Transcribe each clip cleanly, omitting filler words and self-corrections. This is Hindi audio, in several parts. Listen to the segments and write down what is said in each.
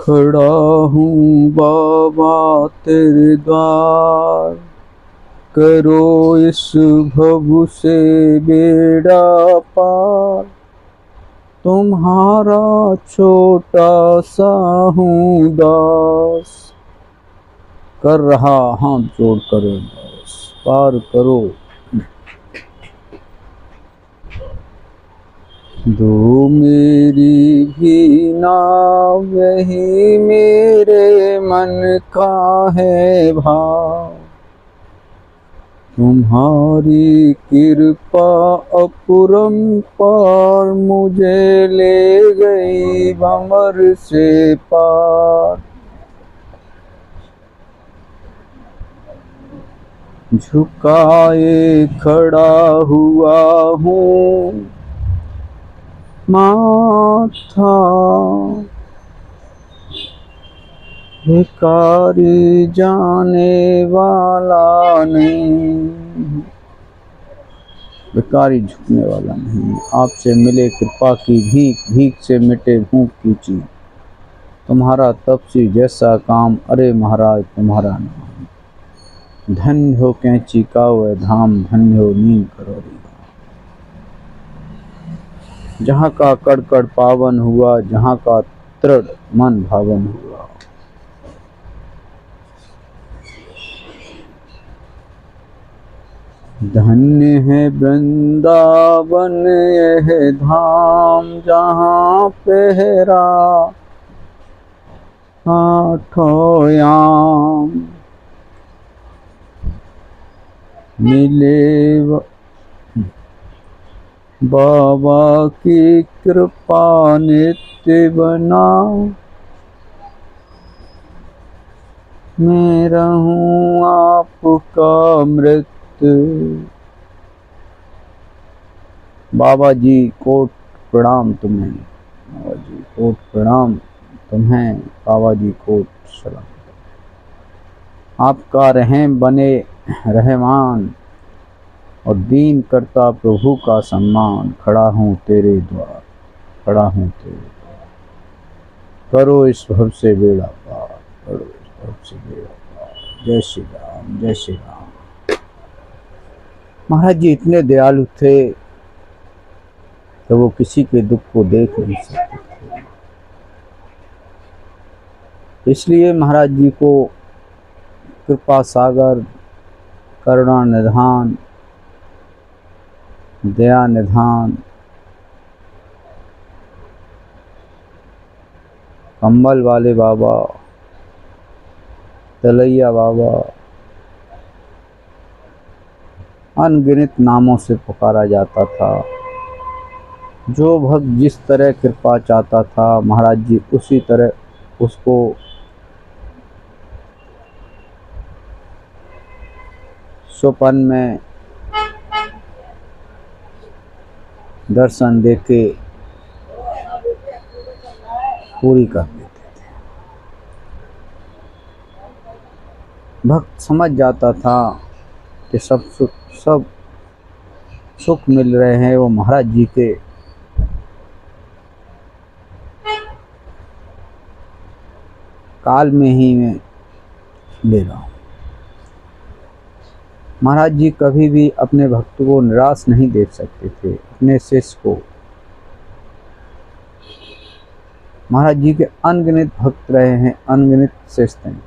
खड़ा हूँ बाबा तेरे द्वार, करो इस भव से बेड़ा पार। तुम्हारा छोटा सा हूँ दास, कर रहा हाथ जोड़ कर दास, पार करो। दो मेरी भी नाव, यही मेरे मन का है भाव। तुम्हारी कृपा अपरंपार, मुझे ले गई भंवर से पार। झुकाए खड़ा हुआ हूँ माथा, भिखारी जाने वाला नहीं, भिखारी झुकने वाला नहीं। आपसे मिले कृपा की भीख, भीख से मिटे भूख की चीज। तुम्हारा तपसी जैसा काम, अरे महाराज तुम्हारा नाम। धन्य हो कैंची का वह धाम, धन्य हो नीम करोड़ी। जहाँ का कड़ कड़ पावन हुआ, जहाँ का तृण मन भावन हुआ। धन्य है वृंदावन यह धाम, जहाँ पहरा आठों याम। मिले बाबा की कृपा नित्य बना, मैं रहूं आपका मृत। बाबा जी कोट प्रणाम तुम्हें, बाबा जी कोट प्रणाम तुम्हें, बाबा जी कोट सलाम। आपका रहम बने रहमान, और दीन करता प्रभु का सम्मान। खड़ा हूँ तेरे द्वार, खड़ा हूँ तेरे द्वार, करो इस भव से बेड़ा पार, करो इस भव से बेड़ा पार। जय श्री राम, जय श्री राम। महाराज जी इतने दयालु थे कि वो किसी के दुख को देख नहीं सकते थे। इसलिए महाराज जी को कृपा सागर, करुणा निधान, दया निधान, कंबल वाले बाबा, तलैया बाबा, अनगिनत नामों से पुकारा जाता था। जो भक्त जिस तरह कृपा चाहता था, महाराज जी उसी तरह उसको स्वपन में दर्शन देके पूरी कर देते थे। भक्त समझ जाता था कि सब सुख मिल रहे हैं वो महाराज जी के काल में ही मैं ले रहा हूँ। महाराज जी कभी भी अपने भक्त को निराश नहीं देख सकते थे। अपने शिष्य को, महाराज जी के अनगिनत भक्त रहे हैं, अनगिनत शिष्य हैं।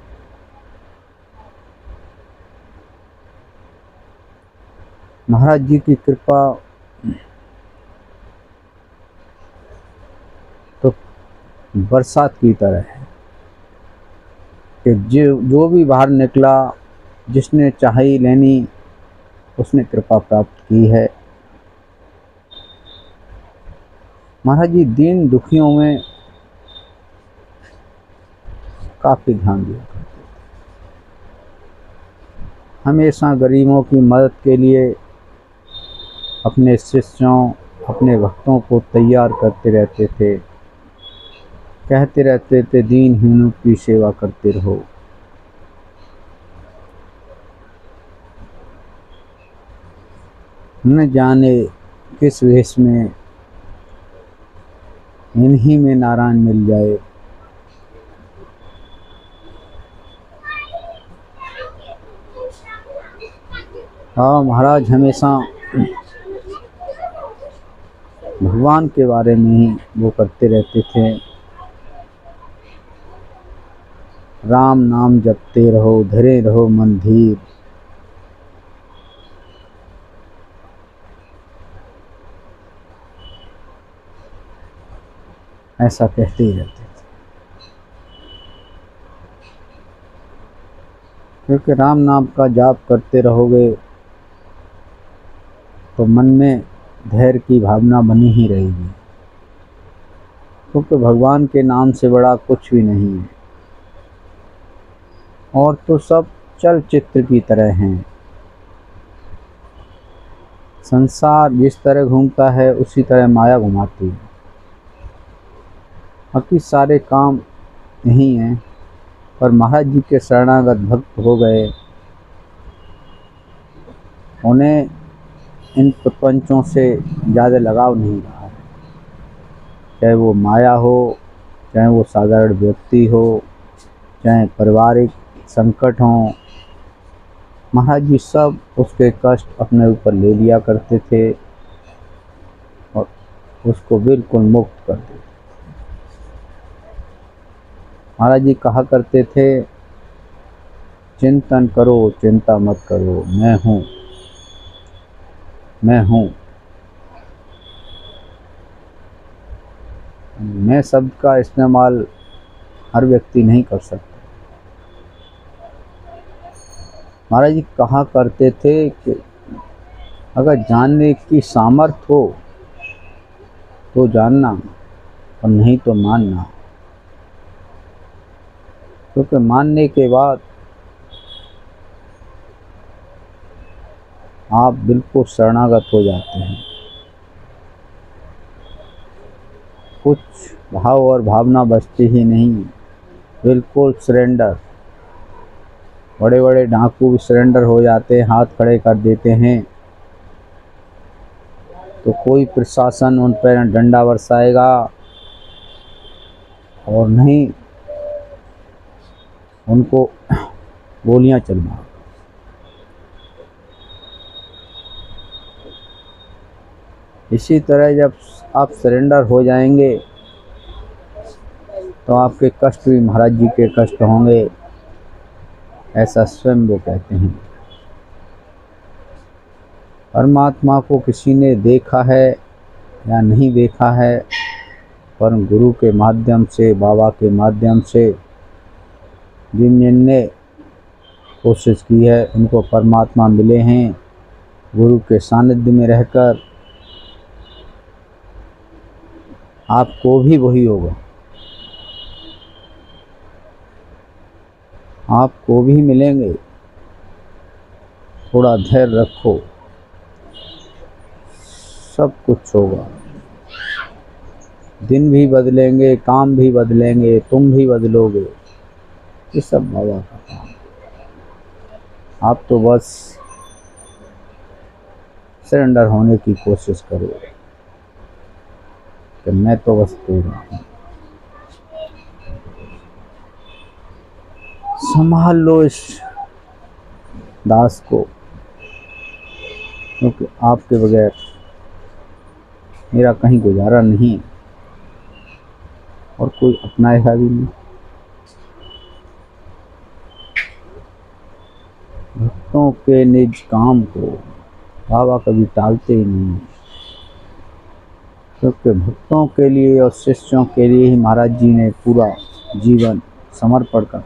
महाराज जी की कृपा तो बरसात की तरह है कि जो भी बाहर निकला, जिसने चाही लेनी उसने कृपा प्राप्त की है। महाराज जी दीन दुखियों में काफी ध्यान दिया करते थे। हमेशा गरीबों की मदद के लिए अपने शिष्यों, अपने भक्तों को तैयार करते रहते थे। कहते रहते थे दीनहीनों की सेवा करते रहो। न जाने किस वेश में इन्हीं में नारायण मिल जाए। हाँ, महाराज हमेशा भगवान के बारे में ही वो करते रहते थे। राम नाम जपते रहो, धरे रहो मन धीर। ऐसा कहते ही रहते थे, क्योंकि राम नाम का जाप करते रहोगे तो मन में धैर्य की भावना बनी ही रहेगी, क्योंकि भगवान के नाम से बड़ा कुछ भी नहीं है। और तो सब चलचित्र की तरह हैं। संसार जिस तरह घूमता है उसी तरह माया घुमाती है। बाकी सारे काम यही हैं, पर महाराज जी के शरणागत भक्त हो गए, उन्हें इन प्रपंचों से ज़्यादा लगाव नहीं रहा है। चाहे वो माया हो, चाहे वो साधारण व्यक्ति हो, चाहे पारिवारिक संकट हो, महाराज जी सब उसके कष्ट अपने ऊपर ले लिया करते थे और उसको बिल्कुल मुक्त कर देते। महाराज जी कहा करते थे, चिंतन करो चिंता मत करो, मैं हूँ मैं हूँ। मैं शब्द का इस्तेमाल हर व्यक्ति नहीं कर सकता। महाराज जी कहा करते थे कि अगर जानने की सामर्थ्य हो तो जानना और नहीं तो मानना, क्योंकि मानने के बाद आप बिल्कुल शरणागत हो जाते हैं। कुछ भाव और भावना बचती ही नहीं, बिल्कुल सरेंडर। बड़े बड़े डाकू भी सरेंडर हो जाते हैं, हाथ खड़े कर देते हैं, तो कोई प्रशासन उन पर न डंडा बरसाएगा और नहीं उनको गोलियां चलना। इसी तरह जब आप सरेंडर हो जाएंगे तो आपके कष्ट भी महाराज जी के कष्ट होंगे, ऐसा स्वयं वो कहते हैं। परमात्मा को किसी ने देखा है या नहीं देखा है, पर गुरु के माध्यम से, बाबा के माध्यम से जिनने कोशिश की है उनको परमात्मा मिले हैं। गुरु के सानिध्य में रहकर आपको भी वही होगा, आपको भी मिलेंगे। थोड़ा धैर्य रखो, सब कुछ होगा। दिन भी बदलेंगे, काम भी बदलेंगे, तुम भी बदलोगे। ये सब बाबा का काम। आप तो बस सरेंडर होने की कोशिश करो कि मैं तो बस तेरा हूँ। संभाल लो इस दास को, क्योंकि आपके बगैर मेरा कहीं गुजारा नहीं और कोई अपनाएगा भी नहीं। भक्तों के निज काम को बाबा कभी टालते ही नहीं, क्योंकि भक्तों के लिए और शिष्यों के लिए ही महाराज जी ने पूरा जीवन समर्पण कर,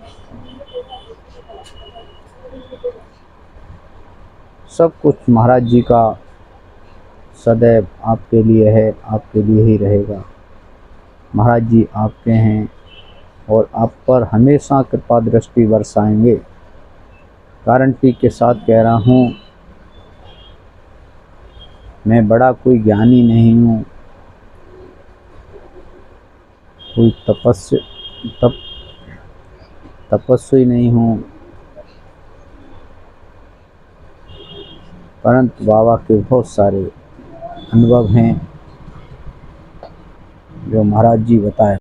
सब कुछ महाराज जी का सदैव आपके लिए है, आपके लिए ही रहेगा। महाराज जी आपके हैं और आप पर हमेशा कृपा दृष्टि बरसाएंगे। गारंटी के साथ कह रहा हूँ, मैं बड़ा कोई ज्ञानी नहीं हूँ, कोई तपस्वी नहीं हूँ, परंतु बाबा के बहुत सारे अनुभव हैं जो महाराज जी बताए।